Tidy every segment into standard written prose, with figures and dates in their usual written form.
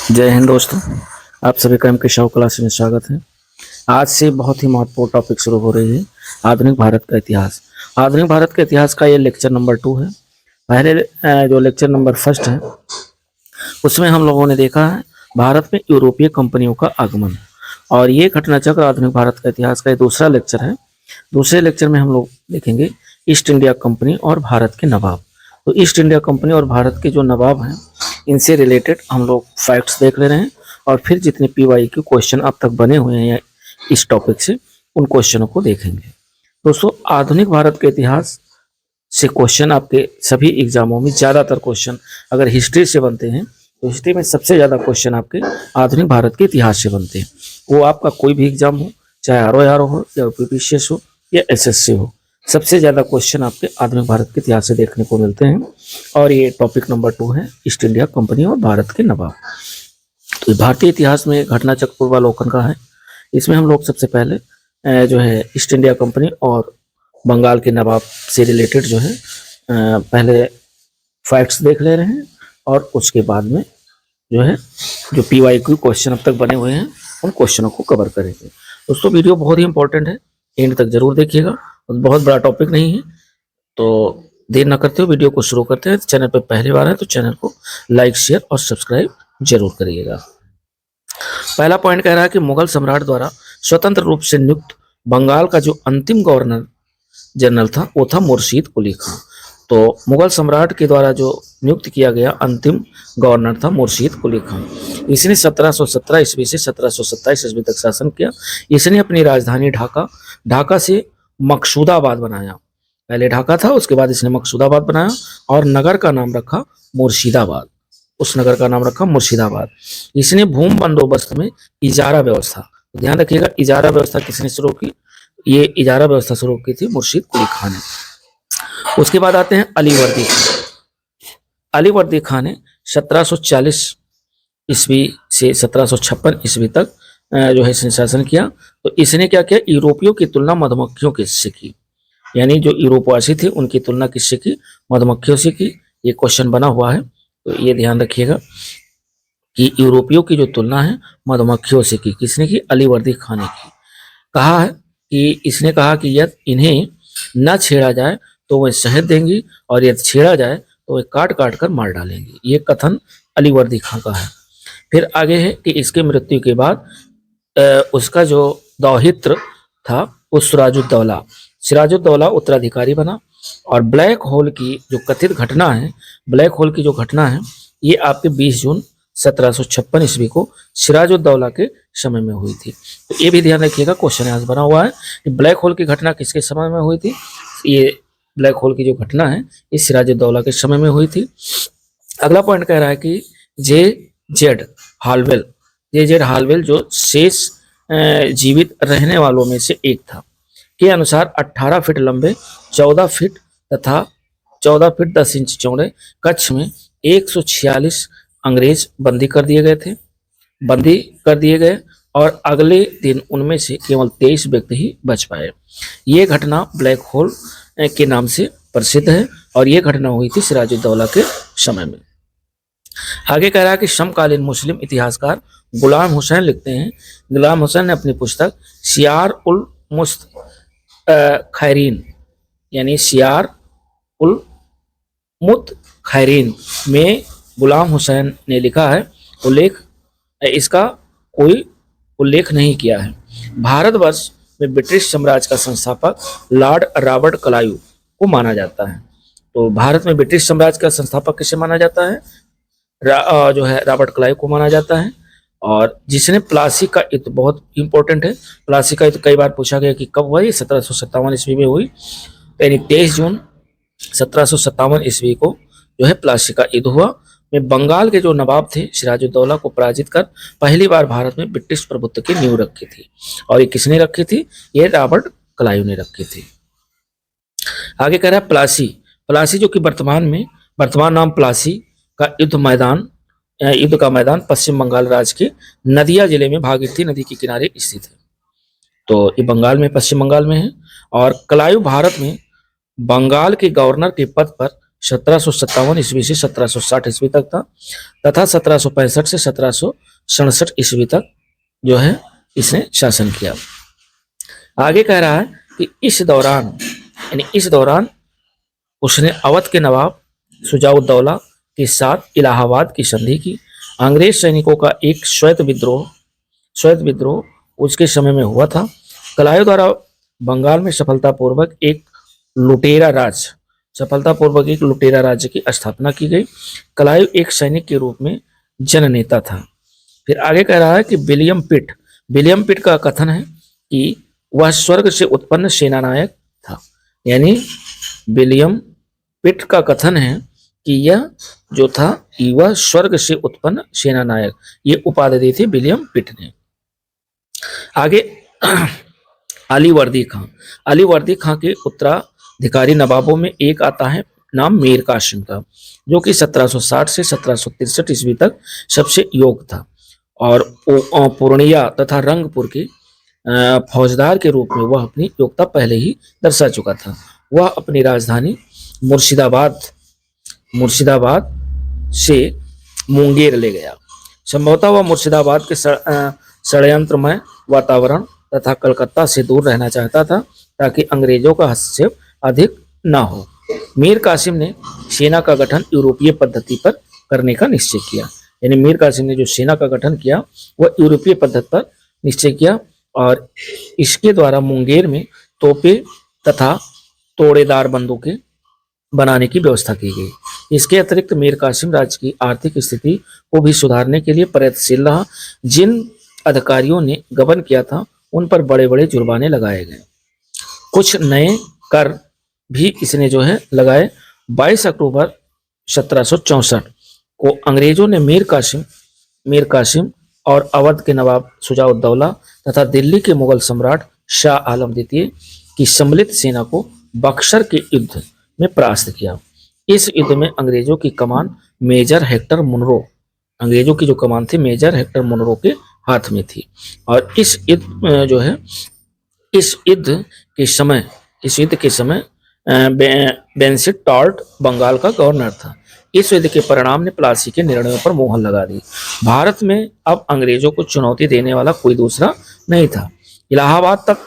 जय हिंद दोस्तों। आप सभी का एम के शाह क्लास में स्वागत है। आज से बहुत ही महत्वपूर्ण टॉपिक शुरू हो रही है, आधुनिक भारत का इतिहास। आधुनिक भारत के इतिहास का ये लेक्चर नंबर 2 है। पहले जो लेक्चर नंबर 1 है उसमें हम लोगों ने देखा है भारत में यूरोपीय कंपनियों का आगमन, और ये घटना चक्र आधुनिक भारत का इतिहास का ये दूसरा लेक्चर है। दूसरे लेक्चर में हम लोग देखेंगे ईस्ट इंडिया कंपनी और भारत के नवाब। तो ईस्ट इंडिया कंपनी और भारत के जो नवाब हैं इनसे रिलेटेड हम लोग फैक्ट्स देख ले रहे हैं, और फिर जितने पीवाई के क्वेश्चन अब तक बने हुए हैं इस टॉपिक से उन क्वेश्चनों को देखेंगे। दोस्तों, आधुनिक भारत के इतिहास से क्वेश्चन आपके सभी एग्जामों में ज़्यादातर क्वेश्चन अगर हिस्ट्री से बनते हैं तो हिस्ट्री में सबसे ज़्यादा क्वेश्चन आपके आधुनिक भारत के इतिहास से बनते हैं। वो आपका कोई भी एग्जाम हो, चाहे आर हो या यूपीपीसीएस हो या एसएससी हो, सबसे ज़्यादा क्वेश्चन आपके आधुनिक भारत के इतिहास से देखने को मिलते हैं। और ये टॉपिक नंबर 2 है, ईस्ट इंडिया कंपनी और भारत के नवाब। तो भारतीय इतिहास में घटना चक्र पूर्वावलोकन का है। इसमें हम लोग सबसे पहले जो है ईस्ट इंडिया कंपनी और बंगाल के नवाब से रिलेटेड जो है पहले फैक्ट्स देख ले रहे हैं, और उसके बाद में जो है जो पीवाईक्यू क्वेश्चन अब तक बने हुए हैं उन क्वेश्चनों को कवर करेंगे। दोस्तों, वीडियो बहुत ही इंपॉर्टेंट है, एंड तक जरूर देखिएगा। बहुत बड़ा टॉपिक नहीं है, तो देर न करते हुए वीडियो को शुरू करते हैं। चैनल पर पहली बार है तो चैनल को लाइक, शेयर और सब्सक्राइब जरूर करिएगा। पहला पॉइंट कह रहा है कि मुगल सम्राट द्वारा स्वतंत्र रूप से नियुक्त बंगाल का जो अंतिम गवर्नर जनरल था वो था मुर्शीद कुली खां। तो मुगल सम्राट के द्वारा जो नियुक्त किया गया अंतिम गवर्नर था मुर्शीद कुली खां। इसने 1717 ईस्वी से 1727 ईस्वी तक शासन किया। इसने अपनी राजधानी ढाका से मकसूदाबाद बनाया। पहले ढाका था, उसके बाद इसने मकसूदाबाद बनाया और नगर का नाम रखा मुर्शिदाबाद। उस नगर का नाम रखा मुर्शिदाबाद। इसने भूमि बंदोबस्त में इजारा व्यवस्था, ध्यान रखिएगा, इजारा व्यवस्था किसने शुरू की? ये इजारा व्यवस्था शुरू की थी मुर्शीद कुली खां ने। उसके बाद आते हैं अलीवर्दी खां। अलीवर्दी खां ने 1740 ईस्वी से 1756 ईस्वी तक जो है इसने शासन किया। तो इसने क्या किया? यूरोपियों की तुलना मधुमक्खियों से की, यानी जो यूरोपवासी थे उनकी तुलना किससे की? मधुमक्खियों से की। ये क्वेश्चन बना हुआ है, तो ये ध्यान रखिएगा कि यूरोपियों की जो तुलना है मधुमक्खियों से की। किसने की? अलीवर्दी खान ने की। कहा है कि इसने कहा कि यदि इन्हें न छेड़ा जाए तो वह शहद देंगी, और यदि छेड़ा जाए तो वह काट काट कर मार डालेंगी। ये कथन अलीवर्दी खां का है। फिर आगे है कि इसके मृत्यु के बाद उसका जो दौहित्र था वो सिराजुद्दौला उत्तराधिकारी बना। और ब्लैक होल की जो कथित घटना है, ब्लैक होल की जो घटना है ये आपके 20 जून 1756 ईस्वी को सिराजुद्दौला के समय में हुई थी। तो ये भी ध्यान रखिएगा, क्वेश्चन आज बना हुआ है कि ब्लैक होल की घटना किसके समय में हुई थी। ये ब्लैक होल की जो घटना है ये सिराजुद्दौला के समय में हुई थी। अगला पॉइंट कह रहा है कि जे जेड हालवेल जो शेष जीवित रहने वालों में से एक था, के अनुसार 18 फीट लंबे, 14 फीट तथा 14 फीट 10 इंच चौड़े कक्ष में 146 अंग्रेज बंदी कर दिए गए, और अगले दिन उनमें से केवल 23 व्यक्ति ही बच पाए। ये घटना ब्लैक होल के नाम से प्रसिद्ध है, और ये घटना हुई थी सिराजुद्दौला के समय में। आगे कह रहा है कि समकालीन मुस्लिम इतिहासकार गुलाम हुसैन लिखते हैं, गुलाम हुसैन ने अपनी पुस्तक शियार उल मुस्त खैरीन यानी शियार उल मुत खैरीन में गुलाम हुसैन ने लिखा है, इसका कोई उल्लेख नहीं किया है। भारतवर्ष में ब्रिटिश साम्राज्य का संस्थापक लॉर्ड रॉबर्ट क्लाइव को माना जाता है। तो भारत में ब्रिटिश साम्राज्य का संस्थापक किसे माना जाता है? जो है रॉबर्ट क्लाइव को माना जाता है। और जिसने प्लासी का युद्ध, बहुत इंपॉर्टेंट है, प्लासी का युद्ध कई बार पूछा गया कि कब हुआ? ये 1757 ईस्वी में हुई, यानी 23 जून 1757 ईस्वी को जो है प्लासी का युद्ध हुआ। में बंगाल के जो नवाब थे सिराजुद्दौला को पराजित कर पहली बार भारत में ब्रिटिश प्रभुत्व की नींव रखी थी। और ये किसने रखी थी? ये रॉबर्ट क्लाइव ने रखी थी। आगे कह रहा है प्लासी जो कि वर्तमान नाम प्लासी का युद्ध का मैदान पश्चिम बंगाल राज्य के नदिया जिले में भागीरथी नदी के किनारे स्थित है। तो ये पश्चिम बंगाल में है। और क्लाइव भारत में बंगाल के गवर्नर के पद पर 1757 ईस्वी से 1760 ईस्वी तक था, तथा 1765 से 1767 ईस्वी तक जो है इसने शासन किया। आगे कह रहा है कि इस दौरान उसने अवध के नवाब शुजाउद्दौला के साथ इलाहाबाद की संधि की। अंग्रेज सैनिकों का एक श्वेत विद्रोह उसके समय में हुआ था। कलायु द्वारा बंगाल में सफलतापूर्वक एक लुटेरा राज्य की स्थापना की गई। कलायु एक सैनिक के रूप में जननेता था। फिर आगे कह रहा है कि विलियम पिट का कथन है कि वह स्वर्ग से उत्पन्न सेनानायक था। यानी विलियम पिट का कथन है कि यह जो था कि वह स्वर्ग से उत्पन्न सेनानायक, ये उपाधि दी थी विलियम पिट ने। आगे अलीवर्दी खां के उत्तराधिकारी नवाबों में एक आता है नाम मीर कासिम का, जो कि 1760 से 1763 ईस्वी तक सबसे योग्य था और पूर्णिया तथा रंगपुर के फौजदार के रूप में वह अपनी योग्यता पहले ही दर्शा चुका था। वह अपनी राजधानी मुर्शिदाबाद से मुंगेर ले गया। संभवतः वह मुर्शिदाबाद के षड्यंत्रमय वातावरण तथा कलकत्ता से दूर रहना चाहता था ताकि अंग्रेजों का हस्तक्षेप अधिक न हो। मीर कासिम ने सेना का गठन यूरोपीय पद्धति पर करने का निश्चय किया। यानी मीर कासिम ने जो सेना का गठन किया वह यूरोपीय पद्धति पर निश्चय किया और इसके द्वारा मुंगेर में तोपे तथा तोड़ेदार बंदूकें बनाने की व्यवस्था की गई। इसके अतिरिक्त मीर कासिम राज्य की आर्थिक स्थिति को भी सुधारने के लिए प्रयत्नशील रहा। जिन अधिकारियों ने गबन किया था उन पर बड़े बड़े जुर्माने लगाए गए। कुछ नए कर भी इसने जो है लगाए। 22 अक्टूबर 1764 को अंग्रेजों ने मीर कासिम और अवध के नवाब शुजाउद्दौला तथा दिल्ली के मुगल सम्राट शाह आलम द्वितीय की सम्मिलित सेना को बक्सर के युद्ध में परास्त किया। इस युद्ध में अंग्रेजों की कमान मेजर हेक्टर मुनरो के हाथ में थी और इस युद्ध के समय बेंसिट टॉर्ट बंगाल का गवर्नर था। इस युद्ध के परिणाम ने प्लासी के निर्णयों पर मोहर लगा दी। भारत में अब अंग्रेजों को चुनौती देने वाला कोई दूसरा नहीं था। इलाहाबाद तक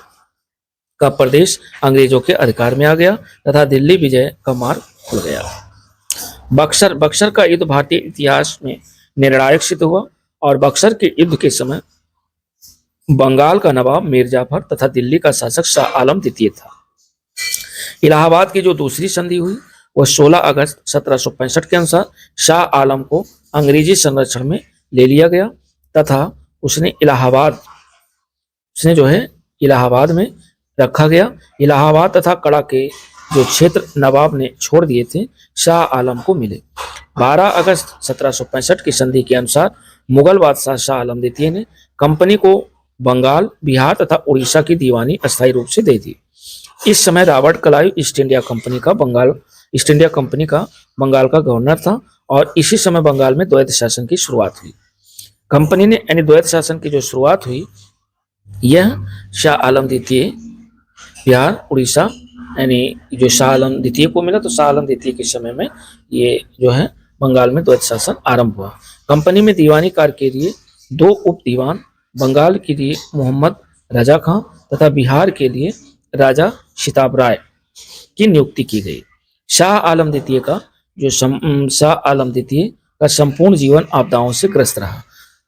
का प्रदेश अंग्रेजों के अधिकार में आ गया तथा दिल्ली विजय का मार्ग खुल गया। बक्सर का युद्ध भारतीय इतिहास में निर्णायक सिद्ध हुआ और बक्सर के युद्ध के समय बंगाल का नवाब मीर जाफर तथा दिल्ली का शासक शाह आलम द्वितीय था। इलाहाबाद की जो दूसरी संधि हुई वह 16 अगस्त 1765 के अनुसार शाह आलम को अंग्रेजी संरक्षण में ले लिया गया तथा उसने इलाहाबाद में रखा गया। इलाहाबाद तथा कड़ा के जो क्षेत्र नवाब ने छोड़ दिए थे शाह आलम को मिले। 12 अगस्त 1765 की संधि के अनुसार मुगल बादशाह शाह आलम द्वितीय ने कंपनी को बंगाल, बिहार तथा उड़ीसा की दीवानी अस्थायी रूप से दे दी। इस समय Robert Clive east India company का बंगाल का गवर्नर था और इसी समय बंगाल में द्वैत शासन की शुरुआत हुई। कंपनी ने यानी द्वैत शासन की जो शुरुआत हुई यह शाह आलम द्वितीय बिहार उड़ीसा यानी जो शाह आलम द्वितीय को मिला तो शाह आलम द्वितीय के समय में ये जो है बंगाल में द्वैत शासन आरंभ हुआ। कंपनी में दीवानी कार्य के लिए 2 उप दीवान, बंगाल के लिए मोहम्मद रजा खां तथा बिहार के लिए राजा शिताब राय की नियुक्ति की गई। शाह आलम द्वितीय का संपूर्ण जीवन आपदाओं से ग्रस्त रहा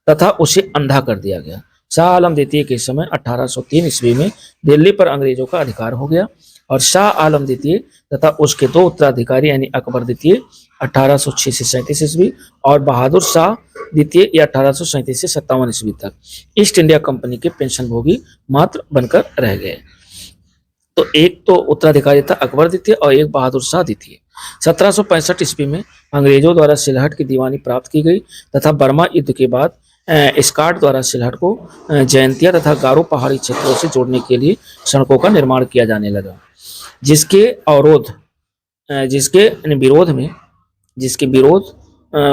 तथा उसे अंधा कर दिया गया। शाह आलम द्वितीय के समय 1803 ईस्वी में दिल्ली पर अंग्रेजों का अधिकार हो गया और शाह आलम द्वितीय तथा उसके 2 उत्तराधिकारी यानी अकबर द्वितीय 1806 से 37 ईस्वी और बहादुर शाह द्वितीय या 1837 से 57 ईस्वी तक ईस्ट इंडिया कंपनी के पेंशन भोगी मात्र बनकर रह गए। तो एक तो उत्तराधिकारी था अकबर द्वितीय और एक बहादुर शाह द्वितीय। 1765 ईस्वी में अंग्रेजों द्वारा सिलहट की दीवानी प्राप्त की गई तथा बर्मा युद्ध के बाद स्कॉट द्वारा सिलहट को जयंतिया तथा गारो पहाड़ी क्षेत्रों से जोड़ने के लिए सड़कों का निर्माण किया जाने लगा, जिसके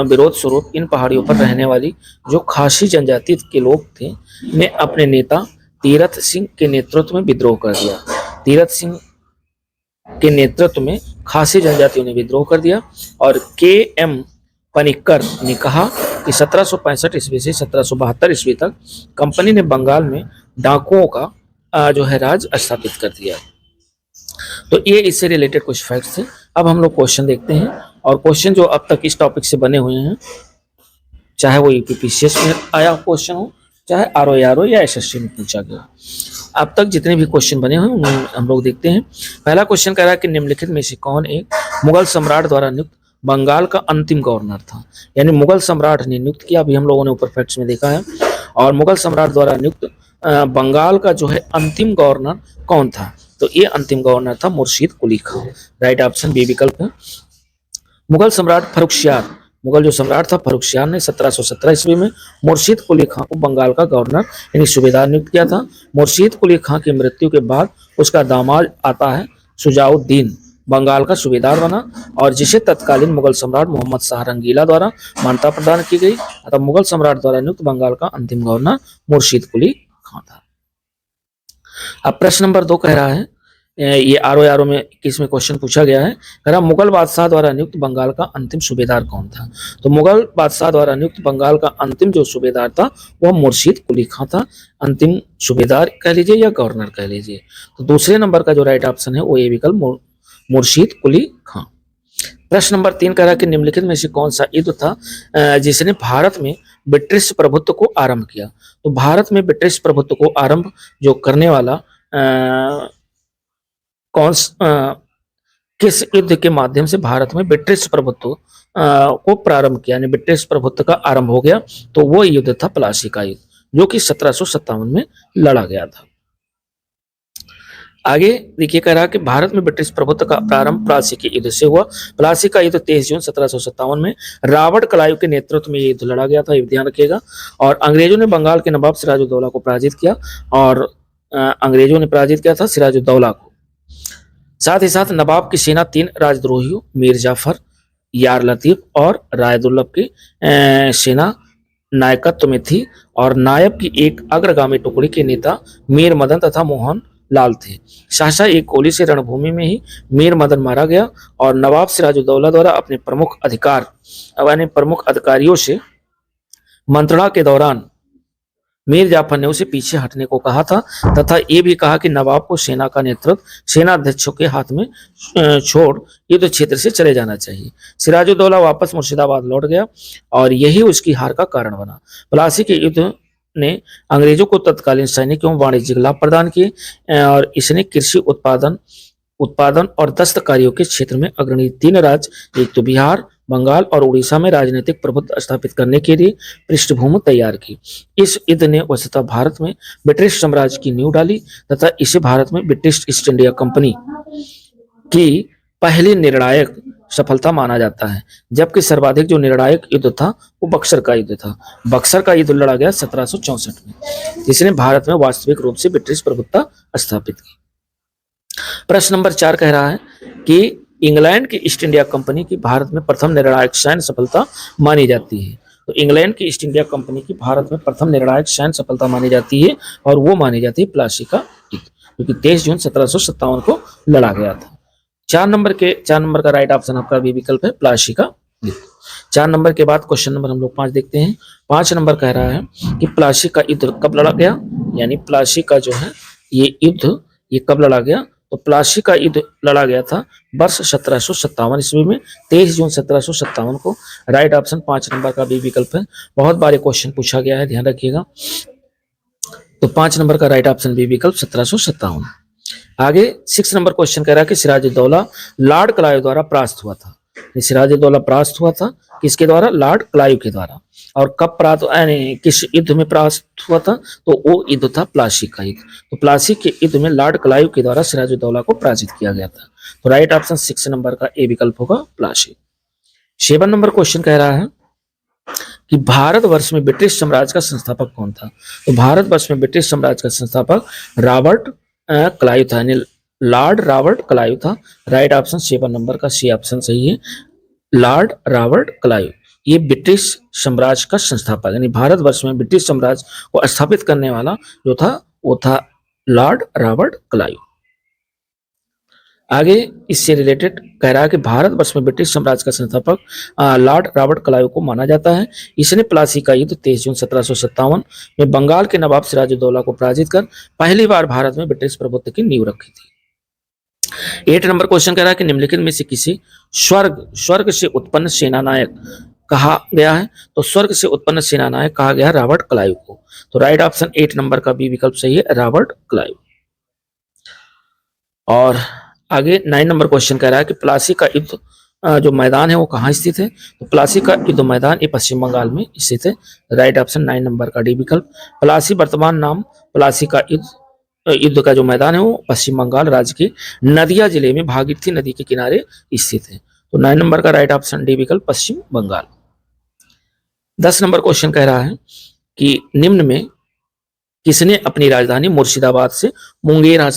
विरोध स्वरूप इन पहाड़ियों पर रहने वाली जो खासी जनजाति के लोग थे ने अपने नेता तीरथ सिंह के नेतृत्व में विद्रोह कर दिया। तीरथ सिंह के नेतृत्व में खासी जनजातियों ने विद्रोह कर दिया और के एम पनिक्कर ने कहा कि 1765 ईस्वी से 1772 ईस्वी तक कंपनी ने बंगाल में डाकुओं का जो है राज स्थापित कर दिया। तो ये इससे रिलेटेड कुछ फैक्ट्स थे। अब हम लोग क्वेश्चन देखते हैं, और क्वेश्चन जो अब तक इस टॉपिक से बने हुए हैं, चाहे वो यूपीपीसीएस में आया क्वेश्चन हो, चाहे आरओ या एसएससी में पूछा गया, अब तक जितने भी क्वेश्चन बने हुए उन्हें हम लोग देखते हैं। पहला क्वेश्चन कह रहा है कि निम्नलिखित में से कौन एक मुगल सम्राट द्वारा नियुक्त बंगाल का अंतिम गवर्नर था। यानी मुगल सम्राट ने नियुक्त किया, अभी हम लोगों ने ऊपर फैक्ट्स में देखा है, और मुगल सम्राट द्वारा नियुक्त बंगाल का जो है अंतिम गवर्नर कौन था, तो ये अंतिम गवर्नर था मुर्शीद कुली खां। राइट ऑप्शन बी विकल्प है। मुगल सम्राट फर्रुखसियार, मुगल जो सम्राट था फर्रुखसियार ने 1717 ईस्वी में मुर्शीद कुली खां को बंगाल का गवर्नर यानी सूबेदार नियुक्त किया था। मुर्शीद कुली खां की मृत्यु के बाद उसका दामाद आता है शुजाउद्दीन बंगाल का सूबेदार बना, और जिसे तत्कालीन मुगल सम्राट मोहम्मद शाह रंगीला द्वारा मान्यता प्रदान की गई। अतः मुगल सम्राट द्वारा नियुक्त बंगाल का अंतिम गवर्नर मुर्शीद कुली खां था। अब प्रश्न नंबर 2 कह रहा है, ये आरओ में किसमें क्वेश्चन पूछा गया है, कह रहा मुगल बादशाह द्वारा नियुक्त बंगाल का अंतिम सूबेदार कौन था। तो मुगल बादशाह द्वारा नियुक्त बंगाल का अंतिम जो सूबेदार था वह मुर्शीद कुली खां था। अंतिम सूबेदार कह लीजिए या गवर्नर कह लीजिए। तो दूसरे नंबर का जो राइट ऑप्शन है वो ये विकल्प मुर्शीद कुली खां। प्रश्न नंबर 3 कह रहा है कि निम्नलिखित में से कौन सा युद्ध था जिसने भारत में ब्रिटिश प्रभुत्व को आरंभ किया। तो भारत में ब्रिटिश प्रभुत्व को आरंभ जो करने वाला किस युद्ध के माध्यम से भारत में ब्रिटिश प्रभुत्व को प्रारंभ किया, यानी ब्रिटिश प्रभुत्व का आरंभ हो गया, तो वो युद्ध था प्लासी का युद्ध, जो कि 1757 में लड़ा गया था। आगे देखिए कह रहा कि भारत में ब्रिटिश प्रभुत्व का प्रारंभ प्लासी के युद्ध से हुआ। प्लासी का युद्ध 23 जून 1757 में रॉबर्ट क्लाइव के नेतृत्व में ये युद्ध लड़ा गया था, ये ध्यान रखिएगा। और अंग्रेजों ने बंगाल के नवाब सिराजुद्दौला को पराजित किया, और अंग्रेजों ने पराजित किया था सिराजुद्दौला को। साथ ही साथ नवाब की सेना 3 राजद्रोहियों मीर जाफर, यार लतीफ और रायदुल्लभ की सेना नायकत्व में थी, और नायब की एक अग्रगामी टुकड़ी के नेता मीर मदन तथा मोहन लाल थे। सहसा एक गोली से रणभूमि में ही मीर मदन मारा गया, और नवाब सिराजुद्दौला द्वारा अपने प्रमुख अधिकारियों से मंत्रणा के दौरान मीर जाफर ने उसे पीछे हटने को कहा था, तथा ये भी कहा कि नवाब को सेना का नेतृत्व सेनाध्यक्षों के हाथ में छोड़ युद्ध क्षेत्र से चले जाना चाहिए। सिराजुद्दौला वापस मुर्शिदाबाद लौट गया, और यही उसकी हार का कारण बना। प्लासी के युद्ध ने अंग्रेजों को तत्कालीन सैनिक एवं वाणिज्यिक लाभ प्रदान किए, और इसने कृषि उत्पादन और दस्तकारियों के क्षेत्र में अग्रणी 3 राज्य, एक तो बिहार, बंगाल और उड़ीसा में राजनीतिक प्रभुत्व स्थापित करने के लिए पृष्ठभूमि तैयार की। इस युद्ध ने वस्तुतः भारत में ब्रिटिश साम्राज्य की नींव डाली, तथा इसे भारत में ब्रिटिश ईस्ट इंडिया कंपनी की पहली निर्णायक सफलता माना जाता है। जबकि सर्वाधिक जो निर्णायक युद्ध था वो बक्सर का युद्ध था। बक्सर का युद्ध लड़ा गया 1764 में, जिसने भारत में वास्तविक रूप से ब्रिटिश प्रभुत्व स्थापित की। प्रश्न नंबर 4 कह रहा है कि इंग्लैंड की ईस्ट इंडिया कंपनी की भारत में प्रथम निर्णायक सैन्य सफलता मानी जाती है। तो इंग्लैंड की ईस्ट इंडिया कंपनी की भारत में प्रथम निर्णायक सैन्य सफलता मानी जाती है, और वो मानी जाती है प्लासी का युद्ध, क्योंकि 23 जून 1757 को लड़ा गया था। 4 नंबर का राइट ऑप्शन आपका भी विकल्प है प्लासी का युद्ध। 4 नंबर के बाद क्वेश्चन नंबर हम लोग 5 देखते हैं। 5 नंबर कह रहा है कि प्लासी का युद्ध कब लड़ा गया, यानी प्लासी का जो है ये युद्ध ये कब लड़ा गया। तो प्लासी का युद्ध लड़ा गया था वर्ष 1757 ईस्वी में, 23 जून 1757 को। राइट ऑप्शन 5 नंबर का भी विकल्प है। बहुत बार क्वेश्चन पूछा गया है, ध्यान रखिएगा। तो 5 नंबर का राइट ऑप्शन भी विकल्प 1757। आगे 6 नंबर क्वेश्चन कह रहा है कि सिराजुद्दौला लॉर्ड क्लाइव द्वारा परास्त हुआ था। सिराजुद्दौला परास्त हुआ था किसके द्वारा, लॉर्ड क्लाइव के द्वारा। और कब परास्त, यानी किस युद्ध में परास्त हुआ था, तो वो युद्ध था प्लासी का युद्ध। तो प्लासी के युद्ध में लॉर्ड क्लाइव के द्वारा सिराजुद्दौला को पराजित किया गया था। तो राइट ऑप्शन 6 नंबर का ए विकल्प होगा प्लासी। 7 नंबर क्वेश्चन कह रहा है कि भारतवर्ष में ब्रिटिश साम्राज्य का संस्थापक कौन था। तो भारतवर्ष में ब्रिटिश साम्राज्य का संस्थापक रॉबर्ट क्लाइव था, यानी लॉर्ड रॉबर्ट क्लाइव था। राइट ऑप्शन 7 नंबर का सी ऑप्शन सही है, लॉर्ड रॉबर्ट क्लाइव। ये ब्रिटिश साम्राज्य का संस्थापक, यानी भारतवर्ष में ब्रिटिश साम्राज्य को स्थापित करने वाला जो था वो था लॉर्ड रॉबर्ट क्लाइव। आगे इससे रिलेटेड कह रहा है कि भारतवर्ष में ब्रिटिश साम्राज्य का संस्थापक लॉर्ड रॉबर्ट क्लाइव को माना जाता है। इसने प्लासी का युद्ध 23 जून 1757 में बंगाल के नवाब सिराजुद्दौला को पराजित कर पहली बार भारत में ब्रिटिश प्रभुत्व की नींव रखी थी। 8 नंबर क्वेश्चन कह रहा है कि निम्नलिखित में से किसी स्वर्ग से उत्पन्न सेनानायक कहा गया है। तो स्वर्ग से उत्पन्न सेनानायक कहा गया रॉबर्ट क्लाइव को। तो राइट ऑप्शन 8 नंबर का बी विकल्प सही है, रॉबर्ट क्लाइव। और आगे 9 नंबर क्वेश्चन कह रहा है कि प्लासी का युद्ध जो मैदान है वो कहाँ स्थित है। तो प्लासी का युद्ध मैदान ये पश्चिम बंगाल में स्थित है। राइट ऑप्शन 9 नंबर का डी विकल्प। प्लासी वर्तमान नाम प्लासी का युद्ध का जो मैदान है वो पश्चिम बंगाल राज्य के नदिया जिले में भागीरथी नदी के किनारे स्थित है। तो 9 नंबर का राइट ऑप्शन डी विकल्प पश्चिम बंगाल। 10 नंबर क्वेश्चन कह रहा है कि निम्न में किसने अपनी राजधानी मुर्शिदाबाद से मुंगेर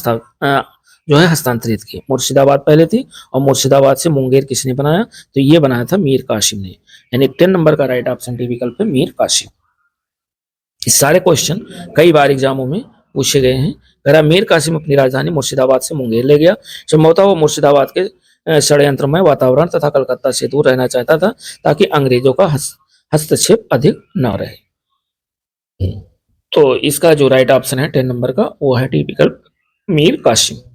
जो है हस्तांतरित की। मुर्शिदाबाद पहले थी और मुर्शिदाबाद से मुंगेर किसने बनाया। तो ये बनाया था मीर कासिम ने। यानी 10 नंबर का राइट ऑप्शन डी विकल्प है मीर कासिम। इस सारे क्वेश्चन कई बार एग्जामों में पूछे गए हैं। कह मीर कासिम अपनी राजधानी मुर्शिदाबाद से मुंगेर ले गया। संभवतः वो मुर्शिदाबाद के षड्यंत्रमय वातावरण तथा कलकत्ता से दूर रहना चाहता था ताकि अंग्रेजों का हस्तक्षेप अधिक न रहे। तो इसका जो राइट ऑप्शन है 10 नंबर का वो है डी विकल्प मीर कासिम।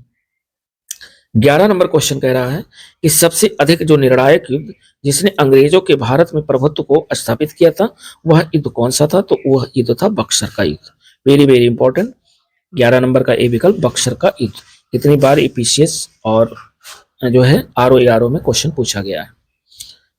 11 नंबर क्वेश्चन कह रहा है कि सबसे अधिक जो निर्णायक युद्ध जिसने अंग्रेजों के भारत में प्रभुत्व को स्थापित किया था वह युद्ध कौन सा था। तो वह युद्ध था बक्सर का युद्ध। Very very important. 11 नंबर का ए विकल्प बक्सर का युद्ध। कितनी बार ईपीसीएस और जो है आरओ में क्वेश्चन पूछा गया है।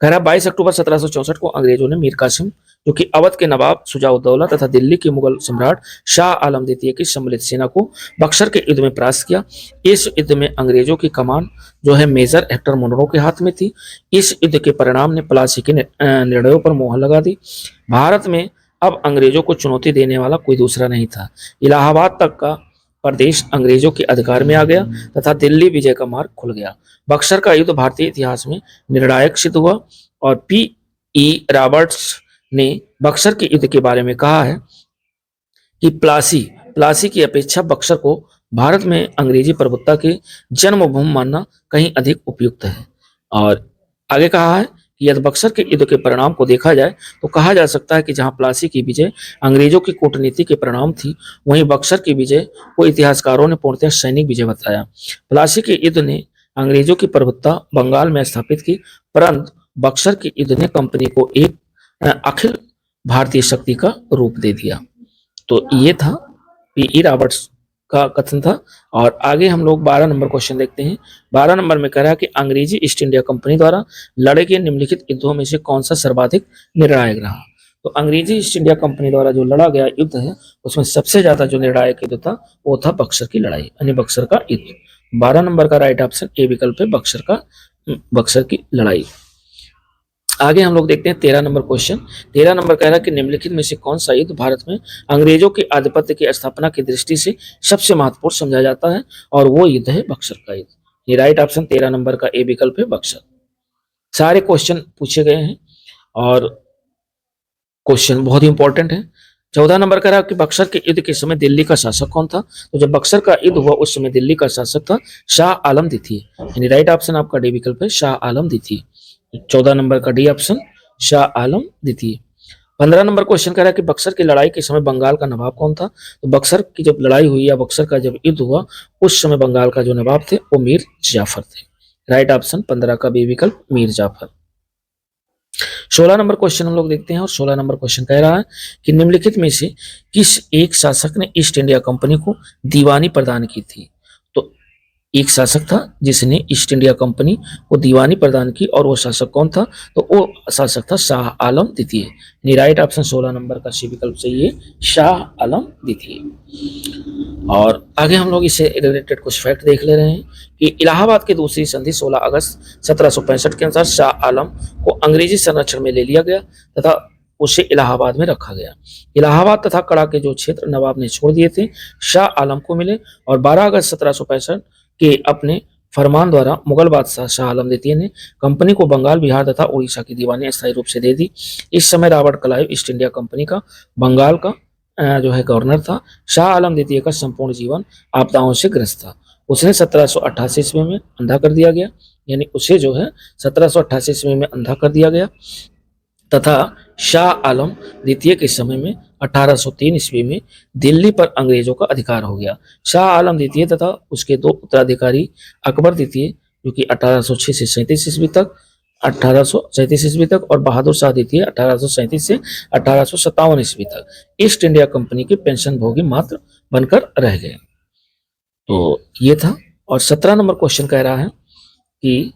कह रहा 22 अक्टूबर 1764 को अंग्रेजों ने मीर कासिम जो कि अवध के नवाब शुजाउद्दौला तथा दिल्ली के मुगल सम्राट शाह आलम द्वितीय की सम्मिलित सेना को बक्सर के युद्ध में परास्त किया। इस युद्ध में अंग्रेजों की कमान जो है मेजर हेक्टर मुनरो के हाथ में थी। इस युद्ध के परिणाम ने प्लासी के निर्णयों पर मोहर लगा दी। भारत में अब अंग्रेजों को चुनौती देने वाला कोई दूसरा नहीं था। इलाहाबाद तक का प्रदेश अंग्रेजों के अधिकार में आ गया तथा दिल्ली विजय का मार्ग खुल गया। बक्सर का युद्ध भारतीय इतिहास में निर्णायक सिद्ध हुआ और पी रॉबर्ट्स ने बक्सर के युद्ध के बारे में कहा है कि प्लासी की अपेक्षा बक्सर को भारत में अंग्रेजी प्रभुत्व के जन्मभूमि मानना कहीं अधिक उपयुक्त है। और आगे कहा है कि यदि बक्सर के युद्ध के परिणाम को देखा जाए तो कहा जा सकता है कि जहां प्लासी की विजय अंग्रेजों की कूटनीति के परिणाम थी वहीं बक्सर की विजय को इतिहासकारों ने पूर्णतः सैनिक विजय बताया। प्लासी के युद्ध ने अंग्रेजों की प्रभुत्ता बंगाल में स्थापित की परंतु बक्सर के युद्ध ने कंपनी को एक अखिल भारतीय शक्ति का रूप दे दिया। तो ये था पी रॉबर्ट्स का कथन था। और आगे हम लोग 12 नंबर क्वेश्चन देखते हैं। 12 नंबर में कह रहा है कि अंग्रेजी ईस्ट इंडिया कंपनी द्वारा लड़े गए निम्नलिखित युद्धों में से कौन सा सर्वाधिक निर्णायक रहा। तो अंग्रेजी ईस्ट इंडिया कंपनी द्वारा जो लड़ा गया युद्ध है उसमें सबसे ज्यादा जो निर्णायक युद्ध था वो था बक्सर की लड़ाई यानी बक्सर का युद्ध। 12 नंबर का राइट ऑप्शन ए विकल्प है बक्सर की लड़ाई। आगे हम लोग देखते हैं 13 नंबर क्वेश्चन। 13 नंबर कह रहा है कि निम्नलिखित में से कौन सा युद्ध भारत में अंग्रेजों के आधिपत्य की स्थापना की दृष्टि से सबसे महत्वपूर्ण समझा जाता है और वो युद्ध है बक्सर का युद्ध। ये राइट ऑप्शन 13 नंबर का ए विकल्प है बक्सर। सारे क्वेश्चन पूछे गए हैं और क्वेश्चन बहुत ही इंपॉर्टेंट है। 14 नंबर कह रहा है कि बक्सर के युद्ध के समय दिल्ली का शासक कौन था। तो जब बक्सर का युद्ध हुआ उस समय दिल्ली का शासक था शाह आलम द्वितीय। यानी राइट ऑप्शन आपका डी विकल्प है शाह आलम द्वितीय। 14 नंबर का डी ऑप्शन शाह आलम द्वितीय। 15 नंबर क्वेश्चन कह रहा है कि बक्सर की लड़ाई के समय बंगाल का नवाब कौन था। तो बक्सर की जब लड़ाई हुई या बक्सर का जब युद्ध हुआ उस समय बंगाल का जो नवाब थे वो मीर जाफर थे। राइट ऑप्शन 15 का बी विकल्प मीर जाफर। 16 नंबर क्वेश्चन हम लोग देखते हैं और 16 नंबर क्वेश्चन कह रहा है कि निम्नलिखित में से किस एक शासक ने ईस्ट इंडिया कंपनी को दीवानी प्रदान की थी। तो एक शासक था जिसने ईस्ट इंडिया कंपनी को दीवानी प्रदान की और वो शासक कौन था। तो वो शासक था शाह आलम द्वितीय। राइट ऑप्शन 16 नंबर का सी विकल्प सही है शाह आलम द्वितीय। और आगे हम लोग इससे रिलेटेड कुछ फैक्ट देख ले रहे हैं कि इलाहाबाद की दूसरी संधि 16 अगस्त 1765 के अनुसार शाह आलम को अंग्रेजी संरक्षण में ले लिया गया तथा उसे इलाहाबाद में रखा गया। इलाहाबाद तथा कड़ा के जो क्षेत्र नवाब ने छोड़ दिए थे शाह आलम को मिले और 12 अगस्त 1765 के अपने फरमान द्वारा मुगल बादशाह शाह आलम द्वितीय ने कंपनी को बंगाल बिहार तथा उड़ीसा की दीवानी अस्थायी रूप से दे दी। इस समय Robert Clive east India company का बंगाल का जो है गवर्नर था। शाह आलम द्वितीय का संपूर्ण जीवन आपदाओं से ग्रस्त था। उसने 1788 ईस्वी में अंधा कर दिया गया, यानी उसे जो है 1788 ईस्वी में अंधा कर दिया गया। तथा शाह आलम द्वितीय के समय में 1803 ईस्वी में दिल्ली पर अंग्रेजों का अधिकार हो गया। शाह आलम द्वितीय तथा उसके दो उत्तराधिकारी अकबर द्वितीय, जो कि 1806 से 37 ईस्वी तक 1837 ईस्वी तक, और बहादुर शाह द्वितीय 1837 से 1857 ईस्वी तक ईस्ट इंडिया कंपनी के पेंशन भोगी मात्र बनकर रह गए। तो ये था। और 17 नंबर क्वेश्चन कह रहा है कि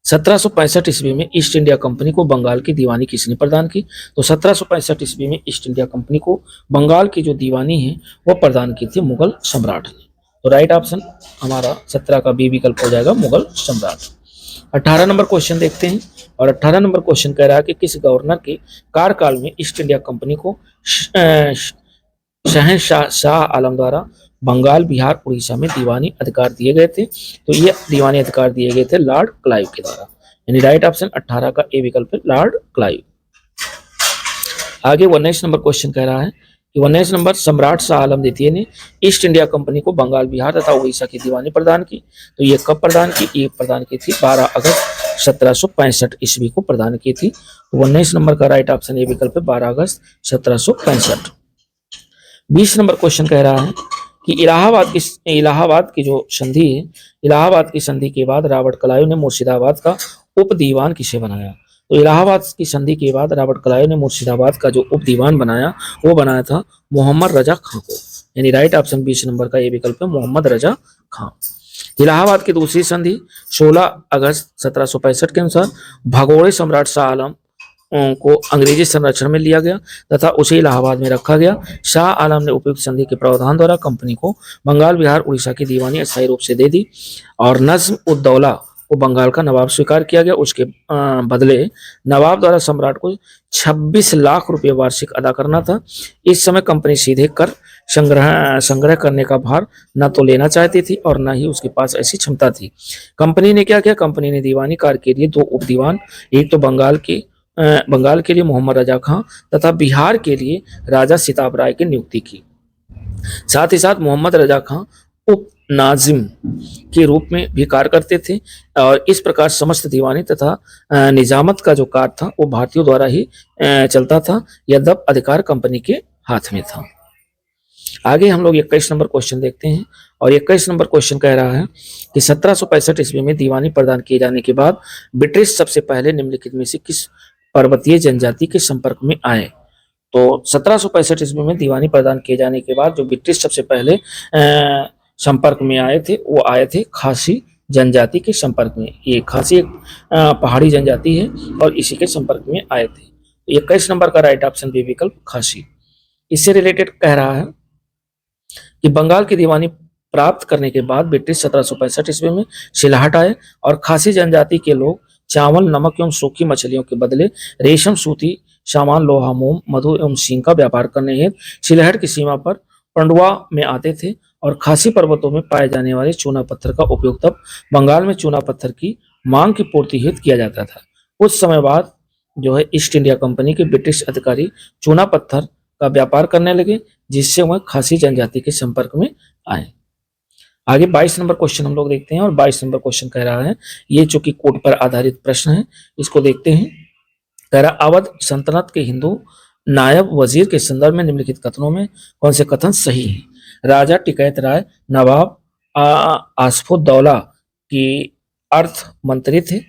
1765 ईस्वी में ईस्ट इंडिया कंपनी को बंगाल की दीवानी किसने प्रदान की? तो 1765 ईस्वी में ईस्ट इंडिया कंपनी को बंगाल की जो दीवानी है वो प्रदान की थी मुगल सम्राट ने। तो राइट ऑप्शन हमारा 17 का बी विकल्प हो जाएगा, मुगल सम्राट। 18 नंबर क्वेश्चन देखते हैं। और 18 नंबर क्वेश्चन कह रहा है कि किस गवर्नर के कार्यकाल में ईस्ट इंडिया कंपनी को शहंशाह शाह आलम द्वारा बंगाल, बिहार, उड़ीसा में दीवानी अधिकार दिए गए थे? तो ये दीवानी अधिकार दिए गए थे लॉर्ड क्लाइव के द्वारा, यानी राइट ऑप्शन 18 का ए विकल्प है, लॉर्ड क्लाइव। आगे 19 नंबर क्वेश्चन कह रहा है कि 19 नंबर सम्राट शाह आलम द्वितीय ने ईस्ट इंडिया कंपनी को बंगाल, बिहार तथा उड़ीसा की दीवानी प्रदान की। तो ये कब प्रदान की? ये प्रदान की थी 12 अगस्त 1765 ईस्वी को प्रदान की थी। तो 19 नंबर का राइट ऑप्शन ए विकल्प है, 12 अगस्त 1765। 20 नंबर क्वेश्चन कह रहा है कि इलाहाबाद की जो संधि है, इलाहाबाद की संधि के बाद रॉबर्ट क्लाइव ने मुर्शिदाबाद का उप दीवान किसे बनाया? तो इलाहाबाद की संधि के बाद रॉबर्ट क्लाइव ने मुर्शिदाबाद का जो उप दीवान बनाया वो बनाया था मोहम्मद रजा खां को, यानी राइट ऑप्शन 20 नंबर का ये विकल्प है, मोहम्मद रजा खां। इलाहाबाद की दूसरी संधि 16 अगस्त 1765 के अनुसार भगोड़े सम्राट शाह आलम को अंग्रेजी संरक्षण में लिया गया तथा उसे इलाहाबाद में रखा गया। शाह आलम ने उपयुक्त संधि के प्रावधान द्वारा कंपनी को बंगाल, बिहार, उड़ीसा की दीवानी अस्थायी रूप से दे दी और नज्म उद्दौला को बंगाल का नवाब स्वीकार किया गया। उसके बदले नवाब द्वारा सम्राट को 26 लाख रुपए वार्षिक अदा करना था। इस समय कंपनी सीधे कर संग्रह करने का भार न तो लेना चाहती थी और न ही उसके पास ऐसी क्षमता थी। कंपनी ने क्या किया? कंपनी ने दीवानी कार के लिए दो उप दीवान, एक तो बंगाल के लिए मोहम्मद रजा खां तथा बिहार के लिए राजा सिताब राय की नियुक्ति की। साथ ही साथ मोहम्मद रजा खां उप नाजिम के रूप में भी कार्य करते थे और इस प्रकार समस्त दीवानी तथा निजामत का जो कार्य था वो भारतीयों द्वारा ही चलता था, यद्यप अधिकार कंपनी के हाथ में था। आगे हम लोग 21 नंबर क्वेश्चन देखते हैं। और 21 नंबर क्वेश्चन कह रहा है कि 1765 ईस्वी में दीवानी प्रदान किए जाने के बाद ब्रिटिश सबसे पहले निम्नलिखित में से किस पर्वतीय जनजाति के संपर्क में आए? तो 1765 ईस्वी में दीवानी प्रदान किए जाने के बाद जो ब्रिटिश सबसे पहले संपर्क में आए थे वो आए थे खासी जनजाति के संपर्क में। ये खासी एक पहाड़ी जनजाति है और इसी के संपर्क में आए थे। 21 नंबर का राइट ऑप्शन बी विकल्प खासी। इससे रिलेटेड कह रहा है कि बंगाल की दीवानी प्राप्त करने के बाद ब्रिटिश 1765 ईस्वी में सिलाहट आए और खासी जनजाति के लोग चावल, नमक एवं सूखी मछलियों के बदले रेशम, सूती सामान, लोहा, मोम, मधु एवं सींग का व्यापार करने हेतु सिलहट की सीमा पर पंडुआ में आते थे और खासी पर्वतों में पाए जाने वाले चूना पत्थर का उपयोग तब बंगाल में चूना पत्थर की मांग की पूर्ति हेतु किया जाता था। कुछ समय बाद जो है ईस्ट इंडिया कंपनी के ब्रिटिश अधिकारी चूना पत्थर का व्यापार करने लगे, जिससे वह खासी जनजाति के संपर्क में आए। आगे 22 नंबर क्वेश्चन हम लोग देखते हैं और 22 नंबर क्वेश्चन कह रहा है, ये चूंकि कोट पर आधारित प्रश्न है, इसको देखते हैं। कह रहा अवध सल्तनत के हिंदू नायब वजीर के संदर्भ में निम्नलिखित कथनों में कौन से कथन सही हैं? राजा टिकैत राय नवाब आसफुद्दौला की अर्थ मंत्री थे।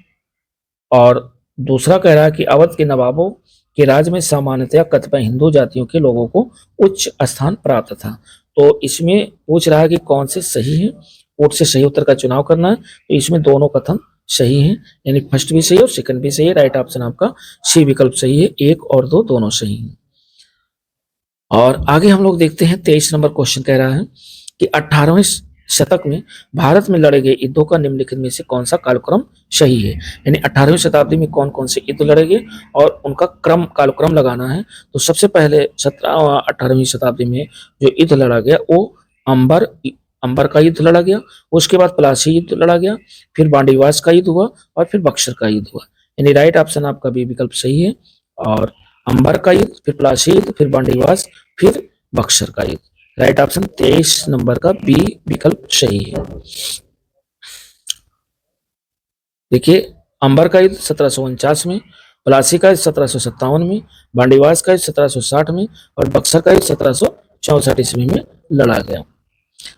और दूसरा कह रहा है कि अवध के नवाबों के राज में सामान्यतया कतिपय हिंदू जातियों के लोगों को उच्च स्थान प्राप्त था। तो इसमें पूछ रहा है कि कौन से सही है, कोर्ट से सही उत्तर का चुनाव करना है। तो इसमें दोनों कथन सही हैं, यानी फर्स्ट भी सही और सेकंड भी सही है। राइट ऑप्शन आपका सी विकल्प सही है, 1 और 2 दोनों सही हैं। और आगे हम लोग देखते हैं 23 नंबर क्वेश्चन कह रहा है कि 18वें शतक में भारत में लड़े गए युद्धों का निम्नलिखित में से कौन सा कालक्रम सही है? यानी 18वीं शताब्दी में कौन कौन से युद्ध लड़े गए और उनका कालक्रम लगाना है। तो सबसे पहले 18वीं शताब्दी में जो युद्ध लड़ा गया वो अंबर का युद्ध लड़ा गया, उसके बाद प्लासी युद्ध लड़ा गया, फिर बांडीवास का युद्ध हुआ और फिर बक्सर का युद्ध हुआ। यानी राइट ऑप्शन आपका बी विकल्प सही है। और अंबर का युद्ध, फिर प्लासी युद्ध, फिर बांडीवास, फिर बक्सर का युद्ध। राइट ऑप्शन 23 नंबर का बी विकल्प सही है। देखिए, अंबर का युद्ध 1749 में, प्लासी का युद्ध 1757 में, बांडीवास का युद्ध 1760 में और बक्सर का युद्ध 1764 ईस्वी में लड़ा गया।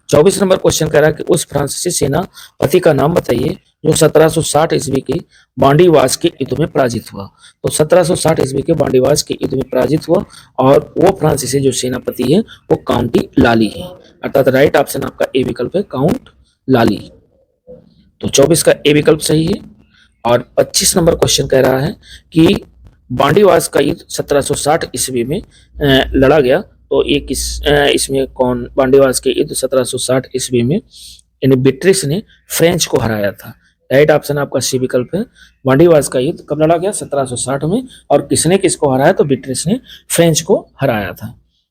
24 नंबर क्वेश्चन कह रहा है कि उस फ्रांसीसी सेनापति का नाम बताइए जो 1760 ईस्वी की बांडीवास के युद्ध में पराजित हुआ। तो 1760 ईस्वी के बांडीवास के युद्ध में पराजित हुआ और वो फ्रांसीसी जो सेनापति है वो काउंटी लाली है, अर्थात राइट ऑप्शन आपका ए विकल्प है, काउंट लाली। तो 24 का ए विकल्प सही है। और 25 नंबर क्वेश्चन कह रहा है कि बांडीवास का युद्ध 1760 ईस्वी में लड़ा गया, तो ये किस इसमें कौन, बांडीवास के युद्ध 1760 ईस्वी में यानी ब्रिटिश ने फ्रेंच को हराया था। राइट ऑप्शन आपका सी विकल्प है। बांडीवास का युद्ध कब लड़ा गया? 1760 में। और किसने किसको हराया? तो ब्रिटिश ने फ्रेंच को हराया था।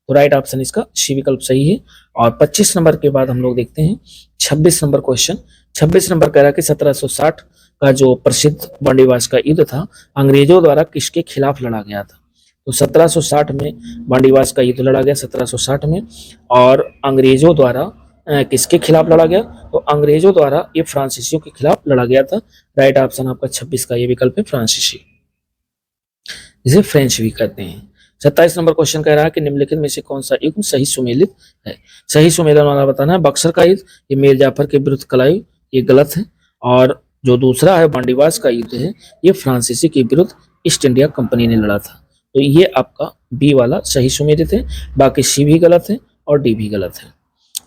तो राइट ऑप्शन इसका सी विकल्प सही है। और 25 नंबर के बाद हम लोग देखते हैं 26 नंबर क्वेश्चन। 26 नंबर कह रहा है कि 1760 का जो प्रसिद्ध बांडीवास का युद्ध था अंग्रेजों द्वारा किसके खिलाफ लड़ा गया था? तो 1760 में बांडीवास का युद्ध लड़ा गया 1760 में, और अंग्रेजों द्वारा किसके खिलाफ लड़ा गया? तो अंग्रेजों द्वारा ये फ्रांसीसियों के खिलाफ लड़ा गया था। राइट ऑप्शन आपका 26 का ये विकल्प है, फ्रांसीसी, जिसे फ्रेंच भी कहते हैं। 27 नंबर क्वेश्चन कह रहा है कि निम्नलिखित में से कौन सा युद्ध सही सुमेलित है? सही सुमेलन वाला बताना है। बक्सर का युद्ध, ये मीर जाफर के विरुद्ध कलाई, ये गलत है। और जो दूसरा है बांडीवास का युद्ध है, ये फ्रांसीसी के विरुद्ध ईस्ट इंडिया कंपनी ने लड़ा था। तो ये आपका बी वाला सही सुमेलित है, बाकी सी भी गलत है और डी भी गलत है।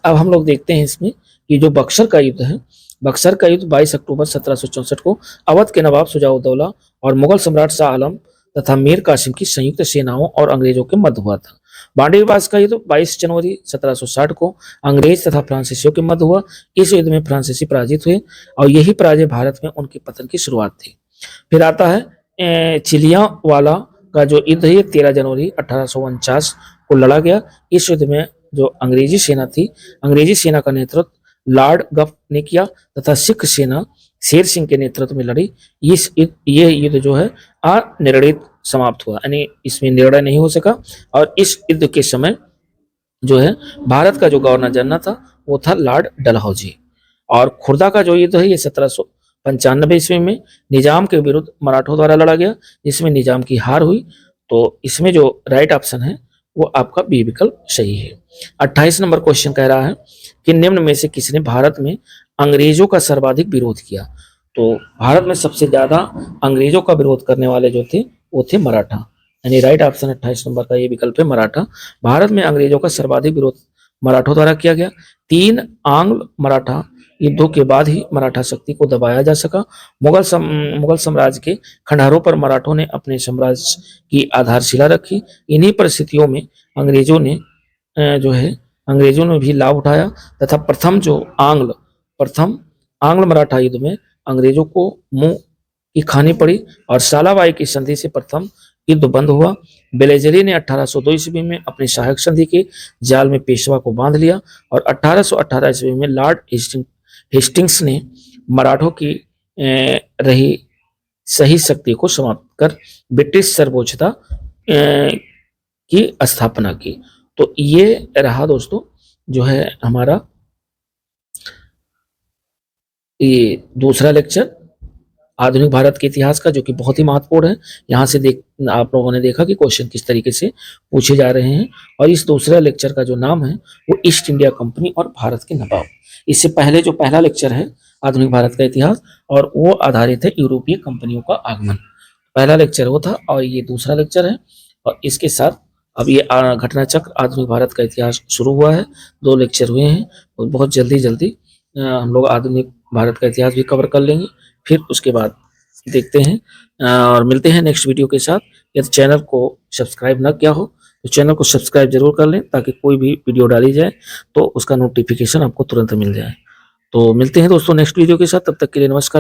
अब हम लोग देखते हैं इसमें कि जो बक्सर का युद्ध है, बक्सर का युद्ध 22 अक्टूबर 1764 को अवध के नवाब शुजाउद्दौला और मुगल सम्राट शाह आलम तथा मीर कासिम की संयुक्त सेनाओं और अंग्रेजों के मध्य हुआ था। बांडीवास का युद्ध 22 जनवरी 1760 को अंग्रेज तथा फ्रांसीसियों के मध्य हुआ। इस युद्ध में फ्रांसीसी पराजित हुए और यही पराजय भारत में उनके पतन की शुरुआत थी। फिर आता है चिलियावाला का जो युद्ध है, 13 जनवरी 1849 को लड़ा गया। इस युद्ध में जो अंग्रेजी सेना थी, अंग्रेजी सेना का नेतृत्व लॉर्ड गफ ने किया तथा सिख सेना शेर सिंह के नेतृत्व में लड़ी। ये युद्ध जो है अनिर्णित समाप्त हुआ, यानी इसमें निर्णय नहीं हो सका। और इस युद्ध के समय जो है भारत का जो गवर्नर जनरल था वो था लॉर्ड डलहौजी। और खुर्दा का जो युद्ध है ये 1795 ईस्वी में निजाम के विरुद्ध मराठों द्वारा लड़ा गया, जिसमें निजाम की हार हुई। तो इसमें जो राइट ऑप्शन है वो आपका बी विकल्प सही है। 28 नंबर क्वेश्चन कह रहा है कि निम्न में से किसने भारत में अंग्रेजों का सर्वाधिक विरोध किया? तो भारत में सबसे ज्यादा अंग्रेजों का विरोध करने वाले जो थे वो थे मराठा, यानी राइट ऑप्शन 28 नंबर का ये विकल्प है, मराठा। भारत में अंग्रेजों का सर्वाधिक विरोध मराठों द्वारा किया गया। 3 आंग्ल मराठा युद्धों के बाद ही मराठा शक्ति को दबाया जा सका। मुगल साम्राज्य के खंडहरों पर मराठों ने अपने साम्राज्य की आधारशिला रखी। इन्हीं परिस्थितियों में अंग्रेजों ने भी लाभ उठाया तथा प्रथम आंग्ल मराठा युद्ध में अंग्रेजों को मुंह की खानी पड़ी और सालाबाई की संधि से प्रथम युद्ध बंद हुआ। बेलेजरी ने 1802 ईस्वी में अपनी सहायक संधि के जाल में पेशवा को बांध लिया और 1818 ईस्वी में लॉर्ड हेस्टिंग्स ने मराठों की रही सही शक्ति को समाप्त कर ब्रिटिश सर्वोच्चता की स्थापना की। तो ये रहा दोस्तों जो है हमारा ये दूसरा लेक्चर आधुनिक भारत के इतिहास का, जो कि बहुत ही महत्वपूर्ण है। यहाँ से आप लोगों ने देखा कि क्वेश्चन किस तरीके से पूछे जा रहे हैं। और इस दूसरे लेक्चर का जो नाम है वो ईस्ट इंडिया कंपनी और भारत के नवाब। इससे पहले जो पहला लेक्चर है आधुनिक भारत का इतिहास, और वो आधारित है यूरोपीय कंपनियों का आगमन। पहला लेक्चर वो था और ये दूसरा लेक्चर है। और इसके साथ अब ये घटना चक्र आधुनिक भारत का इतिहास शुरू हुआ है। 2 लेक्चर हुए हैं और बहुत जल्दी हम लोग आधुनिक भारत का इतिहास भी कवर कर लेंगे। फिर उसके बाद देखते हैं और मिलते हैं नेक्स्ट वीडियो के साथ। यदि चैनल को सब्सक्राइब न किया हो तो चैनल को सब्सक्राइब जरूर कर लें, ताकि कोई भी वीडियो डाली जाए तो उसका नोटिफिकेशन आपको तुरंत मिल जाए। तो मिलते हैं दोस्तों नेक्स्ट वीडियो के साथ, तब तक के लिए नमस्कार।